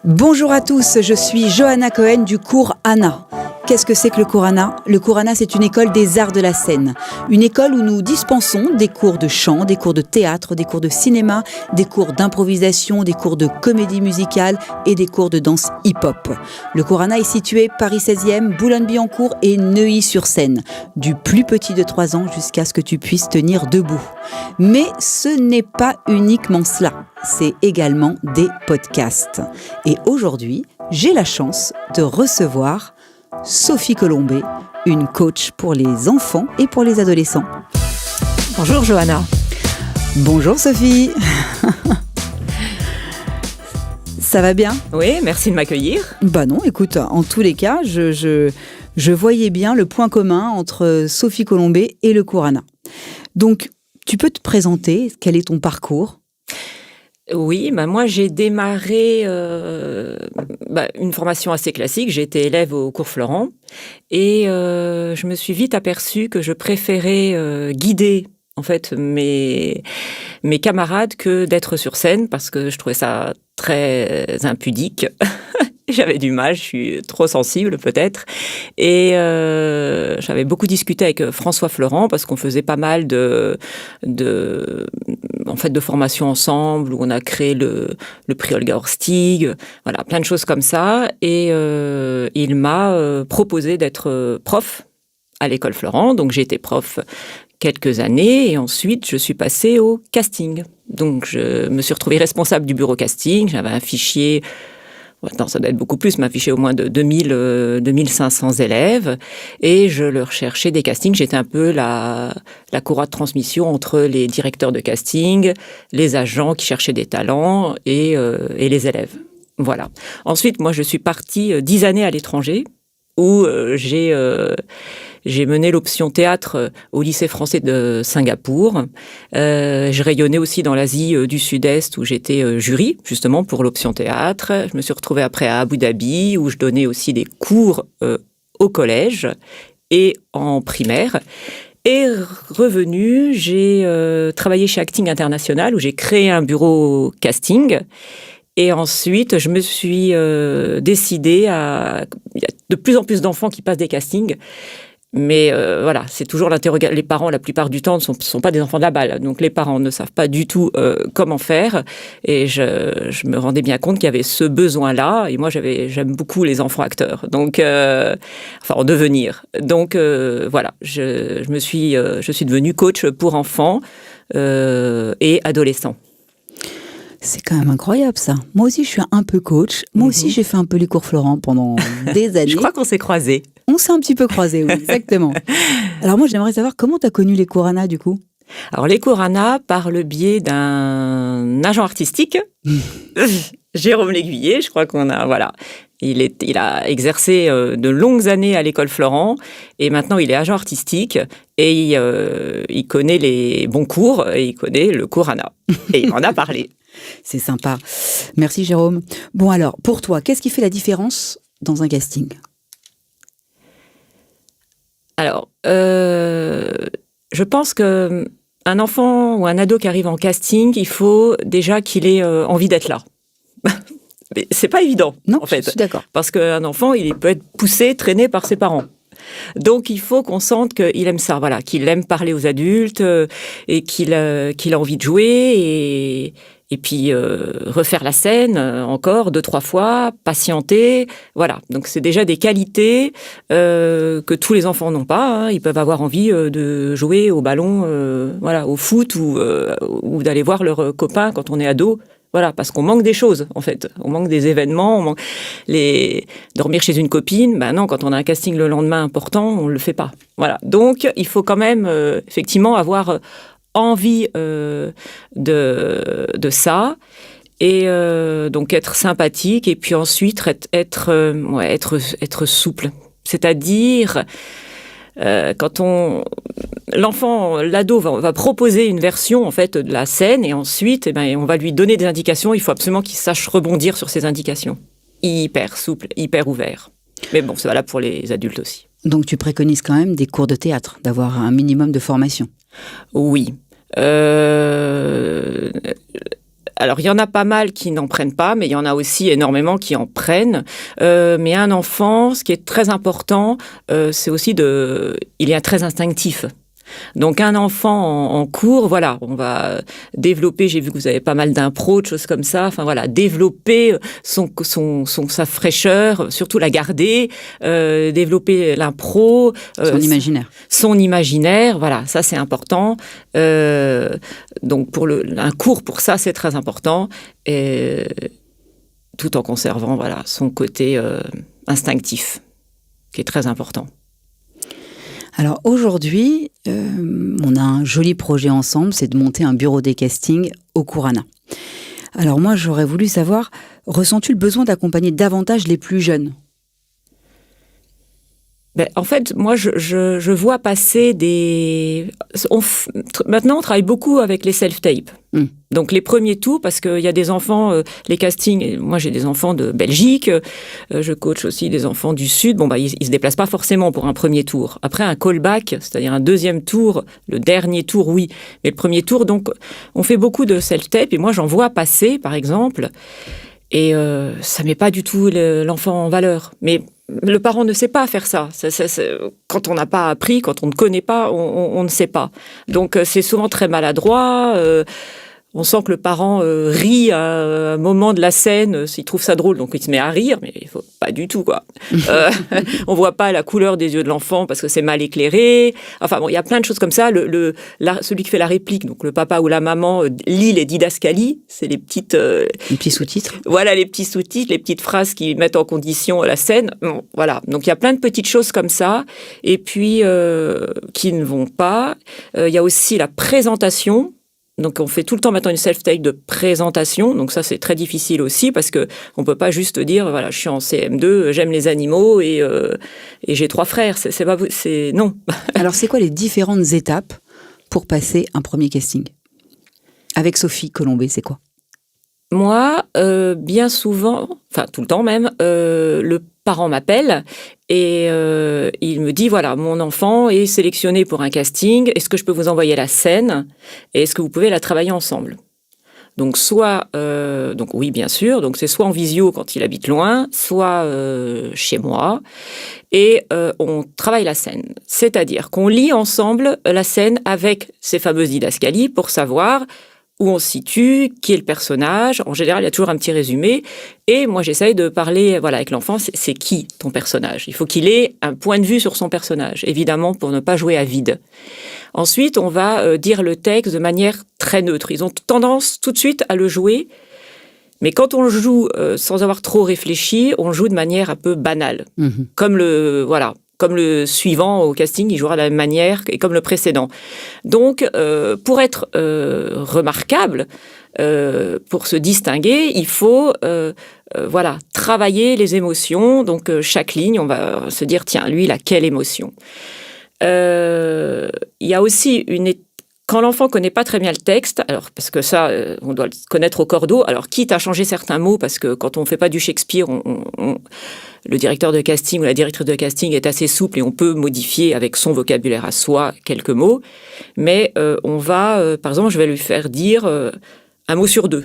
Bonjour à tous, je suis Johanna Cohen du cours Anna. Qu'est-ce que c'est que le cours Anna ? Le cours Anna, c'est une école des arts de la scène. Une école où nous dispensons des cours de chant, des cours de théâtre, des cours de cinéma, des cours d'improvisation, des cours de comédie musicale et des cours de danse hip-hop. Le cours Anna est situé Paris 16e, Boulogne-Billancourt et Neuilly-sur-Seine. Du plus petit de 3 ans jusqu'à ce que tu puisses tenir debout. Mais ce n'est pas uniquement cela. C'est également des podcasts. Et aujourd'hui, j'ai la chance de recevoir Sophie Colombet, une coach pour les enfants et pour les adolescents. Bonjour Johanna. Bonjour Sophie. Ça va bien ? Oui, merci de m'accueillir. Bah non, écoute, en tous les cas, je voyais bien le point commun entre Sophie Colombet et le cours Anna. Donc, tu peux te présenter, quel est ton parcours ? Oui, moi j'ai démarré une formation assez classique. J'ai été élève au cours Florent et je me suis vite aperçue que je préférais guider en fait mes camarades que d'être sur scène parce que je trouvais ça très impudique. J'avais du mal, je suis trop sensible peut-être. Et j'avais beaucoup discuté avec François Florent parce qu'on faisait pas mal de formations ensemble, où on a créé le prix Olga Horstig, voilà, plein de choses comme ça. Et il m'a proposé d'être prof à l'école Florent. Donc j'ai été prof quelques années et ensuite je suis passée au casting. Donc je me suis retrouvée responsable du bureau casting. J'avais un fichier... Maintenant, ça doit être beaucoup plus, m'affichait au moins de 2500 élèves et je leur cherchais des castings. J'étais un peu la courroie de transmission entre les directeurs de casting, les agents qui cherchaient des talents et les élèves. Voilà. Ensuite, moi, je suis partie 10 années à l'étranger où j'ai mené l'option théâtre au lycée français de Singapour. Je rayonnais aussi dans l'Asie du Sud-Est où j'étais jury, justement, pour l'option théâtre. Je me suis retrouvée après à Abu Dhabi où je donnais aussi des cours au collège et en primaire. Et revenue, j'ai travaillé chez Acting International où j'ai créé un bureau casting. Et ensuite, je me suis décidée à... Il y a de plus en plus d'enfants qui passent des castings. Mais voilà, c'est toujours l'interrogation. Les parents, la plupart du temps, ne sont pas des enfants de la balle. Donc les parents ne savent pas du tout comment faire. Et je me rendais bien compte qu'il y avait ce besoin-là. Et moi, j'aime beaucoup les enfants acteurs. Donc, en devenir. Donc voilà, je suis devenue coach pour enfants et adolescents. C'est quand même incroyable ça. Moi aussi, je suis un peu coach. Moi aussi, j'ai fait un peu les cours Florent pendant des années. Je crois qu'on s'est croisés. On s'est un petit peu croisés, oui, exactement. Alors moi, j'aimerais savoir comment tu as connu les cours Anna, du coup ? Alors, les cours Anna, par le biais d'un agent artistique, Jérôme Léguillet, je crois qu'on a... Voilà. Il a exercé de longues années à l'école Florent et maintenant il est agent artistique et il connaît les bons cours et il connaît le cours Anna. Et il m'en a parlé. C'est sympa. Merci Jérôme. Bon alors, pour toi, qu'est-ce qui fait la différence dans un casting ? Alors, je pense qu'un enfant ou un ado qui arrive en casting, il faut déjà qu'il ait envie d'être là. Mais c'est pas évident, non, en fait. Je suis d'accord. Parce qu'un enfant, il peut être poussé, traîné par ses parents. Donc, il faut qu'on sente qu'il aime ça, voilà, qu'il aime parler aux adultes et qu'il a envie de jouer et puis refaire la scène encore 2-3 fois, patienter, voilà. Donc, c'est déjà des qualités que tous les enfants n'ont pas. Hein. Ils peuvent avoir envie de jouer au ballon, voilà, au foot ou d'aller voir leurs copains quand on est ado. Voilà, parce qu'on manque des choses, en fait. On manque des événements, dormir chez une copine, ben non, quand on a un casting le lendemain important, on le fait pas. Voilà. Donc, il faut quand même, effectivement, avoir envie de ça. Et donc, être sympathique et puis ensuite, être souple. C'est-à-dire... quand l'ado va proposer une version en fait de la scène et ensuite on va lui donner des indications, il faut absolument qu'il sache rebondir sur ces indications. Hyper souple, hyper ouvert. Mais bon, c'est valable pour les adultes aussi. Donc tu préconises quand même des cours de théâtre, d'avoir un minimum de formation. Oui. alors, il y en a pas mal qui n'en prennent pas, mais il y en a aussi énormément qui en prennent. Mais un enfant, ce qui est très important, c'est aussi il est très instinctif. Donc un enfant en cours, voilà, on va développer, j'ai vu que vous avez pas mal d'impro, de choses comme ça, enfin voilà, développer sa fraîcheur, surtout la garder, développer l'impro. Son imaginaire, voilà, ça c'est important. Donc un cours pour ça, c'est très important. Et, tout en conservant, voilà, son côté instinctif, qui est très important. Alors aujourd'hui, on a un joli projet ensemble, c'est de monter un bureau des castings au cours ANA. Alors moi, j'aurais voulu savoir, ressens-tu le besoin d'accompagner davantage les plus jeunes ? En fait, moi, je vois passer maintenant, on travaille beaucoup avec les self-tapes. Donc, les premiers tours, parce qu'il y a des enfants, les castings, moi, j'ai des enfants de Belgique, je coach aussi des enfants du Sud. Ils se déplacent pas forcément pour un premier tour. Après, un callback, c'est-à-dire un deuxième tour, le dernier tour, oui. Mais le premier tour, donc, on fait beaucoup de self-tape. Et moi, j'en vois passer, par exemple, et ça met pas du tout l'enfant en valeur. Mais le parent ne sait pas faire ça. Quand on n'a pas appris, quand on ne connaît pas, on ne sait pas. Donc, c'est souvent très maladroit. On sent que le parent rit à un moment de la scène, s'il trouve ça drôle, donc il se met à rire, mais il faut pas du tout, quoi. On voit pas la couleur des yeux de l'enfant parce que c'est mal éclairé. Enfin bon, il y a plein de choses comme ça. Celui qui fait la réplique, donc le papa ou la maman, lit les didascalies, c'est les petites... les petits sous-titres. Voilà, les petits sous-titres, les petites phrases qui mettent en condition la scène. Bon, voilà, donc il y a plein de petites choses comme ça, et puis qui ne vont pas. Il y a aussi la présentation. Donc, on fait tout le temps maintenant une self-tape de présentation. Donc, ça, c'est très difficile aussi parce que on peut pas juste dire, voilà, je suis en CM2, j'aime les animaux et j'ai 3 frères. Non. Alors, c'est quoi les différentes étapes pour passer un premier casting ? Avec Sophie Colombet, c'est quoi ? Moi, bien souvent, enfin tout le temps même, le parent m'appelle et il me dit, voilà, mon enfant est sélectionné pour un casting, est-ce que je peux vous envoyer la scène et est-ce que vous pouvez la travailler ensemble ? Donc donc oui, bien sûr, donc c'est soit en visio quand il habite loin, soit chez moi, et on travaille la scène. C'est-à-dire qu'on lit ensemble la scène avec ces fameuses didascalies pour savoir où on se situe, qui est le personnage. En général, il y a toujours un petit résumé. Et moi, j'essaye de parler avec l'enfant. C'est qui ton personnage ? Il faut qu'il ait un point de vue sur son personnage, évidemment, pour ne pas jouer à vide. Ensuite, on va dire le texte de manière très neutre. Ils ont tendance tout de suite à le jouer. Mais quand on le joue sans avoir trop réfléchi, on le joue de manière un peu banale. Comme le suivant au casting, il jouera de la même manière et comme le précédent. Donc, pour être remarquable, pour se distinguer, il faut travailler les émotions. Donc, chaque ligne, on va se dire, tiens, lui, il a quelle émotion ? Il y a aussi quand l'enfant connaît pas très bien le texte, alors parce que ça, on doit le connaître au cordeau. Alors, quitte à changer certains mots, parce que quand on fait pas du Shakespeare, le directeur de casting ou la directrice de casting est assez souple et on peut modifier avec son vocabulaire à soi quelques mots. Mais on va, par exemple, je vais lui faire dire un mot sur 2,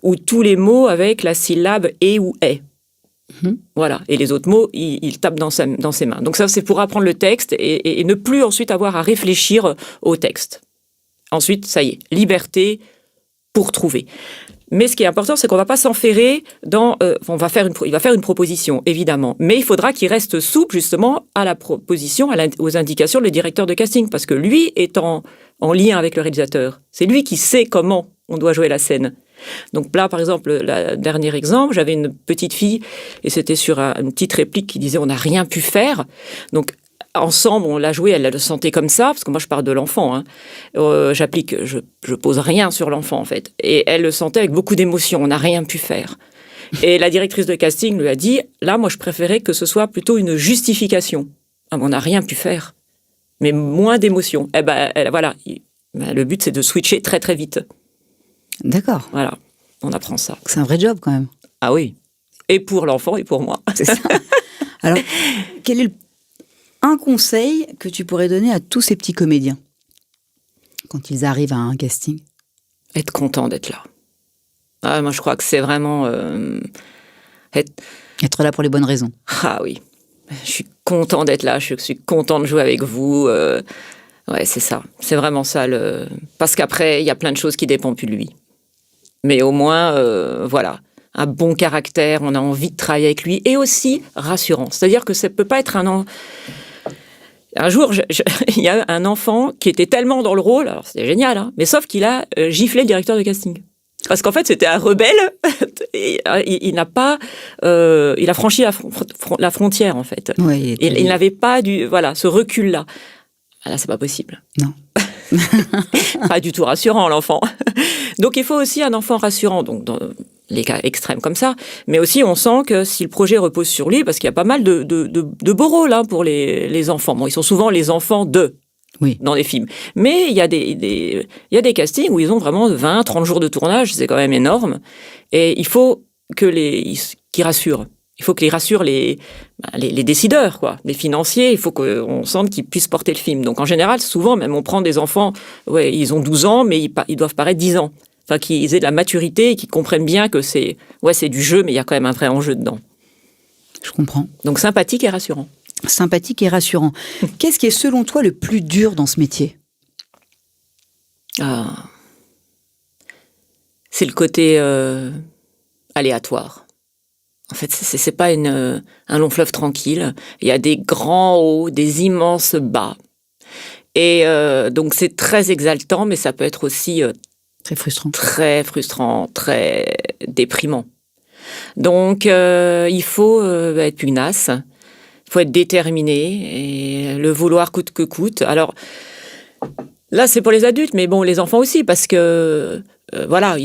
ou tous les mots avec la syllabe et ou est. Voilà. Et les autres mots, il tape dans ses mains. Donc ça, c'est pour apprendre le texte et ne plus ensuite avoir à réfléchir au texte. Ensuite, ça y est, liberté pour trouver. Mais ce qui est important, c'est qu'on ne va pas s'enferrer dans... il va faire une proposition, évidemment. Mais il faudra qu'il reste souple, justement, à la proposition, aux indications du directeur de casting. Parce que lui est en lien avec le réalisateur. C'est lui qui sait comment on doit jouer la scène. Donc là, par exemple, le dernier exemple, j'avais une petite fille, et c'était sur une petite réplique qui disait « on n'a rien pu faire ». Donc, ensemble, on l'a joué, elle le sentait comme ça, parce que moi, je parle de l'enfant. Je pose rien sur l'enfant, en fait. Et elle le sentait avec beaucoup d'émotion, on n'a rien pu faire. Et la directrice de casting lui a dit, là, moi, je préférais que ce soit plutôt une justification. Ah, on n'a rien pu faire, mais moins d'émotion. Eh ben, le but, c'est de switcher très, très vite. D'accord. Voilà, on apprend ça. C'est un vrai job, quand même. Ah oui, et pour l'enfant et pour moi. C'est ça. Alors, quel est un conseil que tu pourrais donner à tous ces petits comédiens quand ils arrivent à un casting ? Être content d'être là. Ah, moi, je crois que c'est vraiment Être là pour les bonnes raisons. Ah oui, je suis content d'être là, je suis content de jouer avec vous. Ouais, c'est ça. C'est vraiment ça. Parce qu'après, il y a plein de choses qui dépendent plus de lui. Mais au moins, voilà, un bon caractère, on a envie de travailler avec lui. Et aussi rassurant. C'est-à-dire que ça ne peut pas être Un jour, il y a un enfant qui était tellement dans le rôle, alors c'était génial, hein, mais sauf qu'il a giflé le directeur de casting. Parce qu'en fait, c'était un rebelle. Et, il a franchi la frontière, en fait. Oui, il n'avait pas ce recul-là. Ah, là, c'est pas possible. Non. Pas du tout rassurant, l'enfant. Donc, il faut aussi un enfant rassurant. Donc, dans les cas extrêmes comme ça. Mais aussi, on sent que si le projet repose sur lui, parce qu'il y a pas mal de beaux rôles hein, pour les enfants. Bon, ils sont souvent les enfants dans les films. Mais il y a des castings où ils ont vraiment 20, 30 jours de tournage, c'est quand même énorme. Et il faut qu'ils rassurent. Il faut qu'ils rassurent les décideurs, quoi, les financiers. Il faut qu'on sente qu'ils puissent porter le film. Donc en général, souvent, même on prend des enfants, ils ont 12 ans, mais ils doivent paraître 10 ans. Enfin, qu'ils aient de la maturité et qu'ils comprennent bien que c'est du jeu, mais il y a quand même un vrai enjeu dedans. Je comprends. Donc sympathique et rassurant. Sympathique et rassurant. Qu'est-ce qui est selon toi le plus dur dans ce métier ? C'est le côté aléatoire. En fait, c'est pas un long fleuve tranquille. Il y a des grands hauts, des immenses bas. Et donc c'est très exaltant, mais ça peut être aussi très frustrant, très déprimant. Donc il faut être pugnace. Il faut être déterminé et le vouloir coûte que coûte. Alors, là, c'est pour les adultes, mais bon, les enfants aussi, parce que, voilà,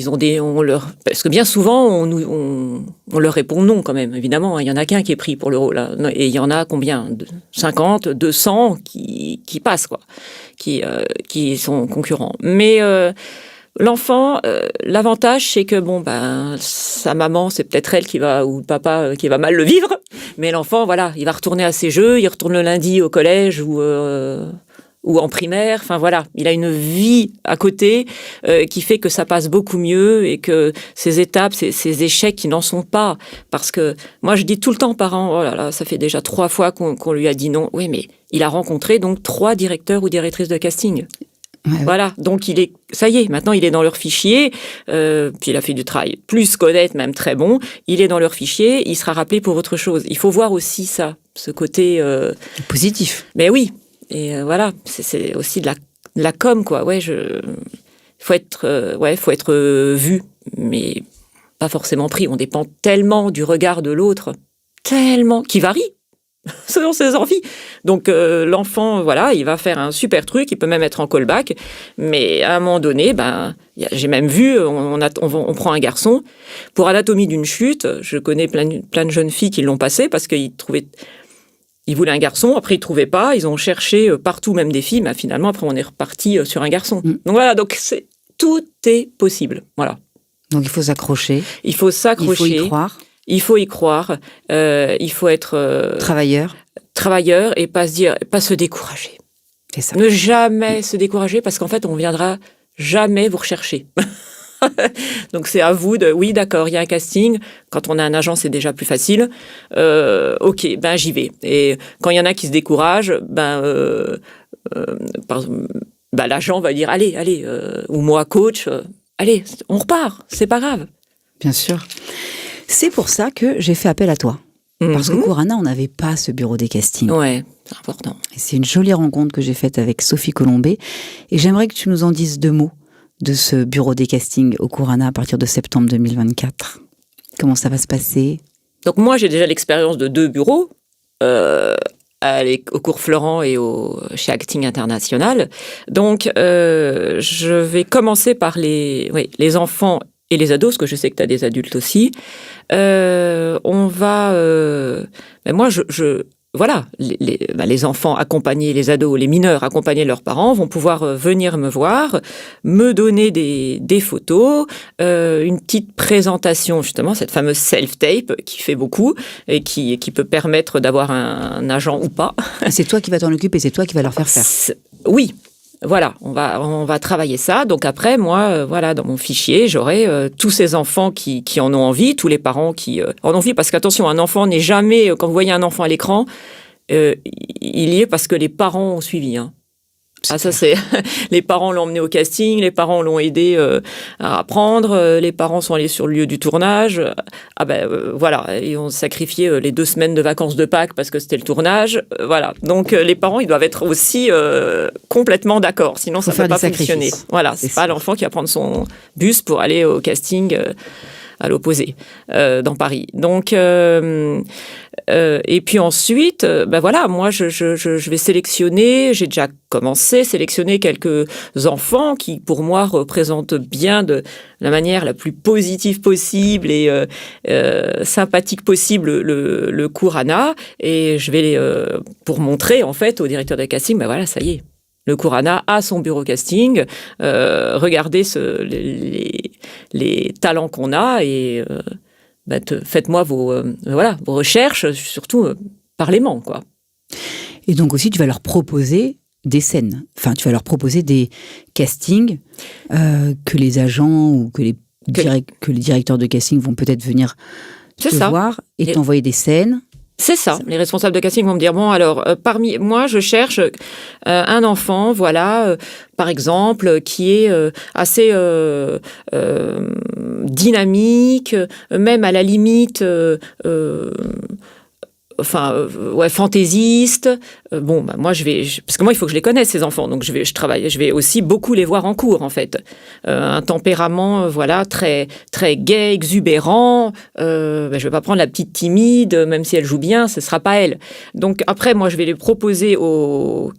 parce que bien souvent, on leur répond non, quand même, évidemment. Il y en a qu'un qui est pris pour le rôle. Hein, et il y en a combien 50, 200 qui passent, quoi, qui sont concurrents. Mais l'enfant, l'avantage, c'est que sa maman, c'est peut-être elle ou le papa qui va mal le vivre, mais l'enfant, voilà, il va retourner à ses jeux, il retourne le lundi au collège ou en primaire. Enfin voilà, il a une vie à côté qui fait que ça passe beaucoup mieux et que ces étapes, ces échecs qui n'en sont pas. Parce que moi, je dis tout le temps aux parents, oh là là, ça fait déjà 3 fois qu'on lui a dit non. Oui, mais il a rencontré donc 3 directeurs ou directrices de casting. Ouais. Voilà, donc ça y est, maintenant il est dans leur fichier, puis il a fait du travail plus qu'honnête, même très bon, il est dans leur fichier, il sera rappelé pour autre chose. Il faut voir aussi ça, ce côté... positif. Mais oui, et voilà, c'est aussi de la com, quoi. Faut être vu, mais pas forcément pris. On dépend tellement du regard de l'autre, tellement, qui varie selon ses envies. Donc l'enfant, voilà, il va faire un super truc, il peut même être en callback, mais à un moment donné, j'ai même vu, on prend un garçon, pour Anatomie d'une chute, je connais plein de jeunes filles qui l'ont passé parce qu'ils voulaient un garçon, après ils ne trouvaient pas, ils ont cherché partout, même des filles, mais finalement après on est reparti sur un garçon. Donc voilà, tout est possible, voilà. Donc il faut s'accrocher. Il faut s'accrocher. Il faut y croire. Il faut y croire, il faut être travailleur et pas se décourager. C'est ça. Ne jamais se décourager parce qu'en fait, on viendra jamais vous rechercher. Donc c'est à vous oui, d'accord, il y a un casting. Quand on a un agent, c'est déjà plus facile. Ok, j'y vais. Et quand il y en a qui se découragent, l'agent va dire allez, ou moi coach, allez, on repart, c'est pas grave. Bien sûr. C'est pour ça que j'ai fait appel à toi. Parce qu'au cours ANA, on n'avait pas ce bureau des castings. Ouais, c'est important. Et c'est une jolie rencontre que j'ai faite avec Sophie Colombet. Et j'aimerais que tu nous en dises 2 mots de ce bureau des castings au cours ANA à partir de septembre 2024. Comment ça va se passer ? Donc moi, j'ai déjà l'expérience de 2 bureaux, au cours Florent et chez Acting International. Donc, je vais commencer par les enfants et les ados, parce que je sais que tu as des adultes aussi. On va... moi, voilà, les enfants accompagnés, les ados, les mineurs accompagnés de leurs parents vont pouvoir venir me voir, me donner des photos, une petite présentation, justement, cette fameuse self-tape qui fait beaucoup et qui peut permettre d'avoir un agent ou pas. C'est toi qui vas t'en occuper, c'est toi qui vas leur faire faire. Oui. voilà, on va travailler ça. Donc après, moi, voilà, dans mon fichier, j'aurai tous ces enfants qui en ont envie, tous les parents qui en ont envie, parce qu'attention, un enfant n'est jamais, quand vous voyez un enfant à l'écran, il y est parce que les parents ont suivi, hein. Ah, ça c'est les parents l'ont emmené au casting, les parents l'ont aidé à apprendre, les parents sont allés sur le lieu du tournage. Voilà, ils ont sacrifié les 2 semaines de vacances de Pâques parce que c'était le tournage. Voilà, donc les parents ils doivent être aussi complètement d'accord, sinon ça ne peut pas fonctionner. Voilà, c'est pas l'enfant qui va prendre son bus pour aller au casting à l'opposé dans Paris. Donc et puis ensuite, voilà, moi je vais sélectionner. J'ai déjà commencé sélectionner quelques enfants qui, pour moi, représentent bien de la manière la plus positive possible et sympathique possible le cours ANA. Et je vais pour montrer en fait au directeur de casting, voilà, ça y est. Le cours ANA a son bureau casting. Regardez les talents qu'on a et faites-moi vos recherches, surtout parlez-moi, quoi. Et donc aussi, tu vas leur proposer des scènes. Enfin, tu vas leur proposer des castings que les agents ou que les directeurs de casting vont peut-être venir te voir et t'envoyer des scènes. C'est ça. Les responsables de casting vont me dire, bon, alors, parmi moi, je cherche un enfant, voilà, par exemple, qui est assez dynamique, même à la limite... fantaisiste. Moi, parce que moi, il faut que je les connaisse, ces enfants. Donc, je vais aussi beaucoup les voir en cours, en fait. Un tempérament, très, très gai, exubérant. Je vais pas prendre la petite timide, même si elle joue bien, ce sera pas elle. Donc, après, moi, je vais les proposer au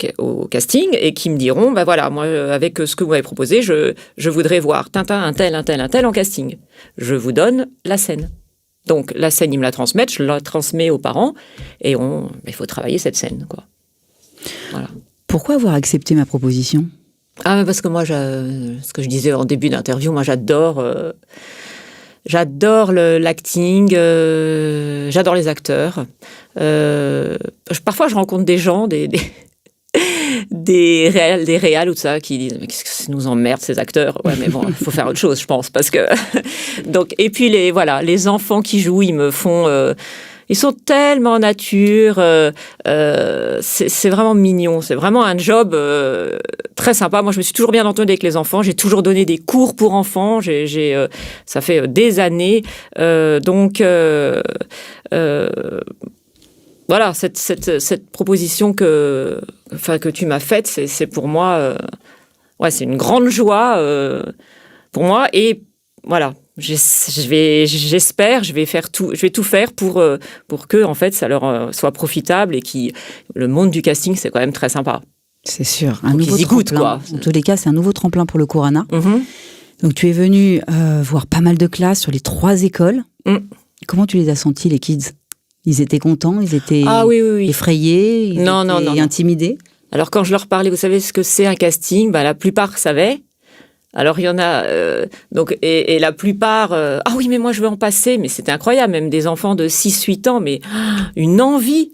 casting et qui me diront, moi, avec ce que vous m'avez proposé, je voudrais voir Tintin, un tel en casting. Je vous donne la scène. Donc, la scène, ils me la transmettent, je la transmets aux parents, et il faut travailler cette scène, quoi. Voilà. Pourquoi avoir accepté ma proposition ? Parce que moi, ce que je disais en début d'interview, moi, j'adore l'acting, j'adore les acteurs. Parfois, je rencontre des gens, des réals ou tout ça qui disent mais qu'est-ce que ça nous emmerde ces acteurs. Ouais, mais bon, il faut faire autre chose, je pense, parce que donc, et puis les enfants qui jouent, ils me font ils sont tellement nature, c'est vraiment mignon, c'est vraiment un job très sympa. Moi, je me suis toujours bien entendue avec les enfants, j'ai toujours donné des cours pour enfants, ça fait des années, voilà, cette proposition que tu m'as faite, c'est pour moi, c'est une grande joie pour moi. Et voilà, j'espère, je vais tout faire pour que en fait ça leur soit profitable et le monde du casting, c'est quand même très sympa. C'est sûr, un nouveau tremplin. Goûtent, quoi. En tous les cas, c'est un nouveau tremplin pour le cours ANA. Mm-hmm. Donc tu es venu voir pas mal de classes sur les 3 écoles. Comment tu les as sentis, les kids ? Ils étaient contents, ils étaient effrayés, ils étaient intimidés. Alors quand je leur parlais, vous savez ce que c'est un casting ? La plupart savaient. Alors il y en a et la plupart ah oui mais moi je veux en passer, mais c'était incroyable, même des enfants de 6-8 ans, mais une envie.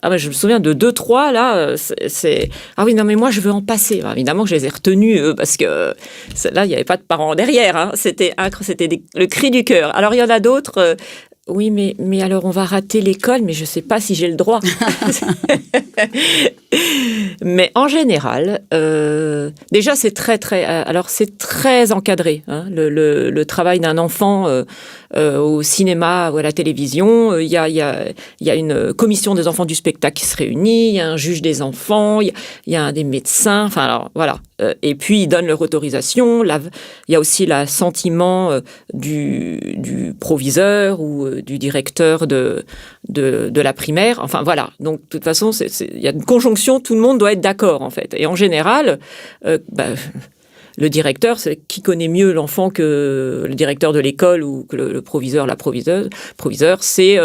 Je me souviens de 2-3 là, c'est ah oui non mais moi je veux en passer. Évidemment que je les ai retenus parce que là il n'y avait pas de parents derrière, hein. C'était le cri du cœur. Alors il y en a d'autres. Oui, mais alors on va rater l'école, mais je ne sais pas si j'ai le droit. Mais en général, déjà c'est c'est très encadré, hein, le travail d'un enfant au cinéma ou à la télévision. Il y a une commission des enfants du spectacle qui se réunit, il y a un juge des enfants, il y a des médecins. Enfin alors voilà. Et puis ils donnent leur autorisation. Il y a aussi l'assentiment du proviseur ou du directeur de la primaire. Enfin voilà. Donc de toute façon, il y a une conjonction. Tout le monde doit être d'accord en fait. Et en général, le directeur, c'est qui connaît mieux l'enfant que le directeur de l'école ou que le proviseur, la proviseur, c'est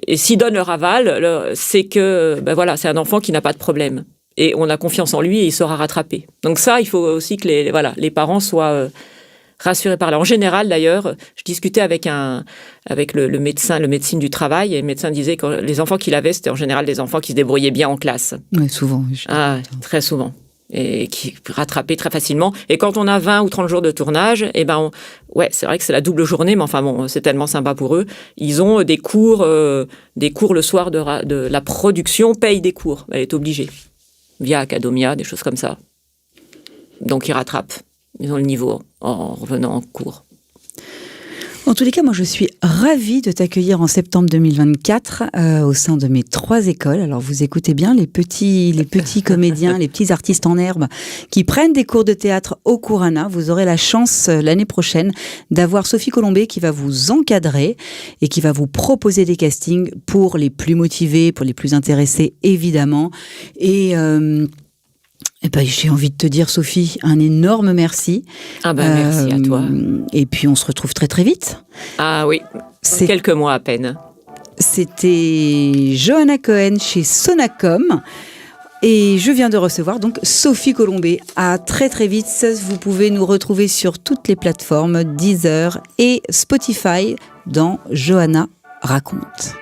et s'ils donnent leur aval, c'est que c'est un enfant qui n'a pas de problème. Et on a confiance en lui et il sera rattrapé. Donc ça, il faut aussi que les parents soient rassurés par là. En général, d'ailleurs, je discutais avec le médecin, le médecin du travail, et le médecin disait que les enfants qu'il avait, c'était en général des enfants qui se débrouillaient bien en classe. Oui, souvent. Très souvent. et qui est rattrapé très facilement. Et quand on a 20 ou 30 jours de tournage, c'est vrai que c'est la double journée, mais enfin bon, c'est tellement sympa pour eux. Ils ont des cours le soir de la production, paye des cours. Elle est obligée. Via Academia, des choses comme ça. Donc ils rattrapent. Ils ont le niveau en revenant en cours. En tous les cas, moi, je suis ravie de t'accueillir en septembre 2024 au sein de mes 3 écoles. Alors, vous écoutez bien les petits comédiens, les petits artistes en herbe qui prennent des cours de théâtre au cours ANA. Vous aurez la chance l'année prochaine d'avoir Sophie Colombet qui va vous encadrer et qui va vous proposer des castings pour les plus motivés, pour les plus intéressés, évidemment. J'ai envie de te dire, Sophie, un énorme merci. Merci à toi. Et puis, on se retrouve très, très vite. Ah oui, quelques mois à peine. C'était Johanna Cohen chez Sonacom. Et je viens de recevoir donc Sophie Colombet. À très, très vite. Vous pouvez nous retrouver sur toutes les plateformes Deezer et Spotify dans Johanna raconte.